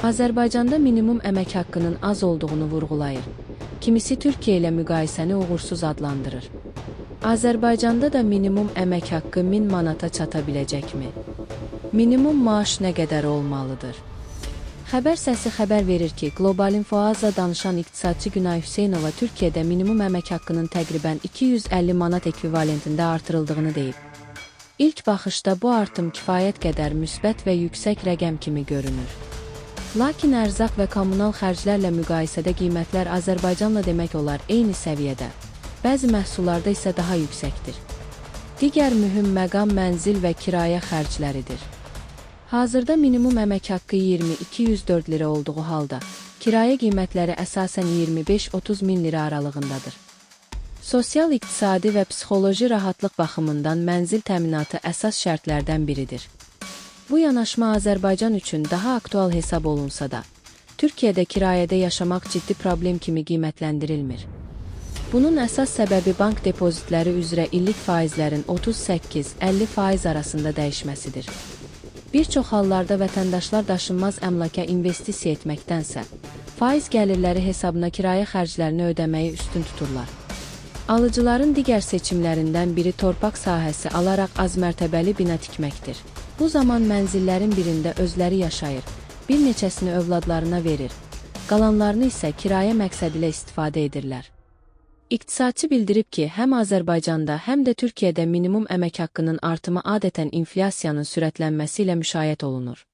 Azərbaycanda minimum əmək haqqının az olduğunu vurğulayır. Kimisi Türkiyə ilə müqayisəni uğursuz adlandırır. Azərbaycanda da minimum əmək haqqı 1000 manata çata biləcəkmi? Minimum maaş nə qədər olmalıdır? Xəbər səsi xəbər verir ki, Global Info-Azla danışan iqtisadçı Günay Hüseynova Türkiyədə minimum əmək haqqının təqribən 250 manat ekvivalentində artırıldığını deyib. İlk baxışda bu artım kifayət qədər müsbət və yüksək rəqəm kimi görünür. Lakin ərzaq və kommunal xərclərlə müqayisədə qiymətlər Azərbaycanla demək olar eyni səviyyədə, bəzi məhsullarda isə daha yüksəkdir. Digər mühüm məqam mənzil və kirayə xərcləridir. Hazırda minimum əmək haqqı 20-204 lira olduğu halda, kirayə qiymətləri əsasən 25-30 min lira aralığındadır. Sosial, iqtisadi və psixoloji rahatlıq baxımından mənzil təminatı əsas şərtlərdən biridir. Bu yanaşma Azərbaycan üçün daha aktual hesab olunsa da, Türkiyədə kirayədə yaşamaq ciddi problem kimi qiymətləndirilmir. Bunun əsas səbəbi bank depozitləri üzrə illik faizlərin 38-50% arasında dəyişməsidir. Bir çox hallarda vətəndaşlar daşınmaz əmlaka investisiya etməkdənsə, faiz gəlirləri hesabına kirayə xərclərini ödəməyi üstün tuturlar. Alıcıların digər seçimlərindən biri torpaq sahəsi alaraq azmərtəbəli bina tikməkdir. Bu zaman mənzillərin birində özləri yaşayır, bir neçəsini övladlarına verir, qalanlarını isə kirayə məqsədilə istifadə edirlər. İqtisadçı bildirib ki, həm Azərbaycanda, həm də Türkiyədə minimum əmək haqqının artımı adətən inflyasiyanın sürətlənməsi ilə müşayiət olunur.